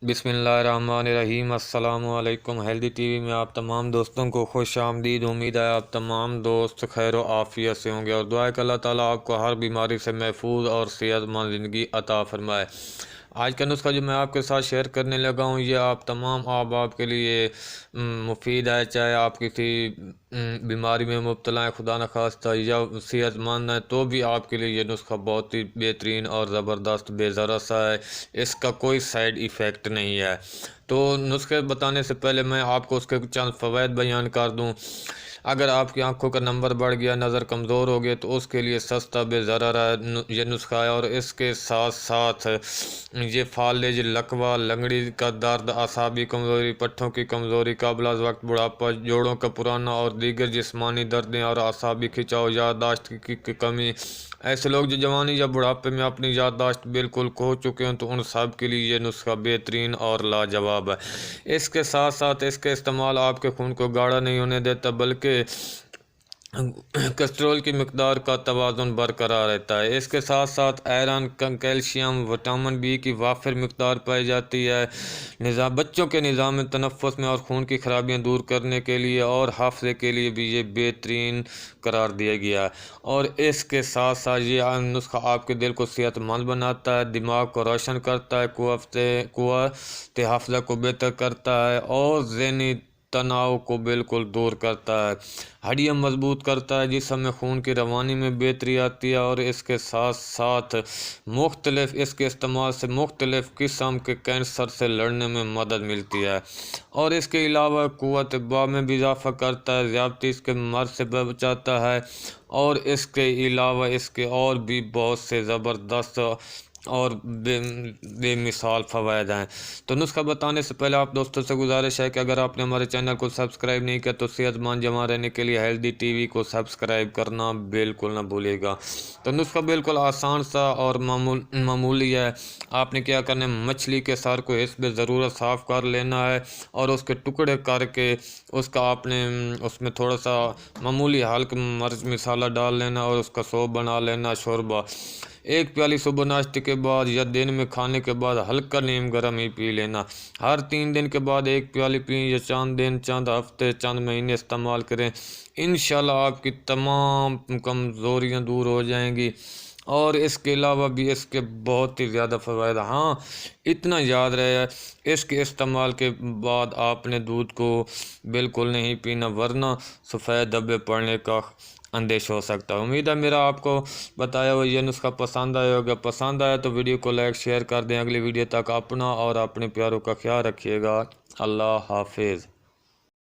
बिस्मिल्लाहिर्रहमानिर्रहीम। अस्सलामु अलैकुम। हेल्दी टीवी में आप तमाम दोस्तों को खुश आमदीद। उम्मीद है आप तमाम दोस्त खैर आफियत से होंगे और दुआ है कि अल्लाह ताला आपको हर बीमारी से महफूज और सेहतमंद ज़िंदगी अता फरमाए। आज का नुस्खा जो मैं आपके साथ शेयर करने लगा हूँ, ये आप तमाम आप के लिए मुफीद है। चाहे आप किसी बीमारी में मुब्तला है, खुदा न खास्ता, या सेहतमंद है, तो भी आपके लिए ये नुस्खा बहुत ही बेहतरीन और ज़बरदस्त बेज़रा सा है। इसका कोई साइड इफ़ेक्ट नहीं है। तो नुस्खे बताने से पहले मैं आपको उसके चंद फ़वाइद बयान कर दूँ। अगर आपकी आंखों का नंबर बढ़ गया, नज़र कमज़ोर हो गई, तो उसके लिए सस्ता बेज़रर है ये नुस्खा है। और इसके साथ साथ ये फालिज, लकवा, लंगड़ी का दर्द, आसाबी कमज़ोरी, पट्ठों की कमज़ोरी, काबिल वक्त बुढ़ापा, जोड़ों का पुराना और दीगर जिस्मानी दर्दें और आसाबी खिंचाव, याददाश्त की कमी, ऐसे लोग जो जवानी या बुढ़ापे में अपनी याददाश्त बिल्कुल खो चुके हैं, तो उन सब के लिए ये नुस्खा बेहतरीन और लाजवाब है। इसके साथ साथ इसके इस्तेमाल आपके खून को गाढ़ा नहीं होने देता, बल्कि कोलेस्ट्रॉल की मकदार का तवाज़ुन बरकरार रहता है। इसके साथ साथ आयरन, कैल्शियम, विटामिन बी की वाफिर मकदार पाई जाती है। बच्चों के निज़ाम तनफ़ुस में और खून की खराबियाँ दूर करने के लिए और हाफ़्ज़े के लिए भी ये बेहतरीन करार दिया गया है। और इसके साथ साथ ये नुस्खा आपके दिल को सेहतमंद बनाता है, दिमाग को रोशन करता है, क़ुव्वत हाफ़्ज़ा को बेहतर करता है और ज़हनी तनाव को बिल्कुल दूर करता है। हड्डियाँ मजबूत करता है, जिसम में खून की रवानी में बेहतरी आती है। और इसके साथ साथ इसके इस्तेमाल से मुख्तलिफ़ किस्म के कैंसर से लड़ने में मदद मिलती है। और इसके अलावा क़ुव्वत बा में भी इजाफ़ा करता है, ज़ियादतीस के मर्ज़ से बचाता है। और इसके अलावा इसके और भी बहुत से ज़बरदस्त और बेमिसाल फ़वाइद हैं। तो नुस्खा बताने से पहले आप दोस्तों से गुजारिश है कि अगर आपने हमारे चैनल को सब्सक्राइब नहीं किया, तो सेहतमंद जमा रहने के लिए हेल्दी टीवी को सब्सक्राइब करना बिल्कुल ना भूलिएगा। तो नुस्खा बिल्कुल आसान सा और मामूली है। आपने क्या करना है, मछली के सर को हिस्से ज़रूरत साफ़ कर लेना है और उसके टुकड़े करके उसका आपने उसमें थोड़ा सा मामूली हल्का मिर्च मसाला डाल लेना और उसका सूप बना लेना, शोरबा। एक प्याली सुबह नाश्ते के बाद या दिन में खाने के बाद हल्का नीम गर्म ही पी लेना। हर 3 दिन के बाद एक प्याली पी, या चंद दिन, चंद हफ्ते, चंद महीने इस्तेमाल करें। इंशाल्लाह आपकी तमाम कमज़ोरियाँ दूर हो जाएंगी। और इसके अलावा भी इसके बहुत ही ज़्यादा फ़वाइद। हाँ, इतना याद रहे, इसके इस्तेमाल के बाद आपने दूध को बिल्कुल नहीं पीना, वरना सफ़ेद धब्बे पड़ने का अंदेश हो सकता है। उम्मीद है मेरा आपको बताया हुआ ये नुस्खा पसंद आया होगा। पसंद आया तो वीडियो को लाइक शेयर कर दें। अगली वीडियो तक अपना और अपने प्यारों का ख्याल रखिएगा। अल्लाह हाफिज़।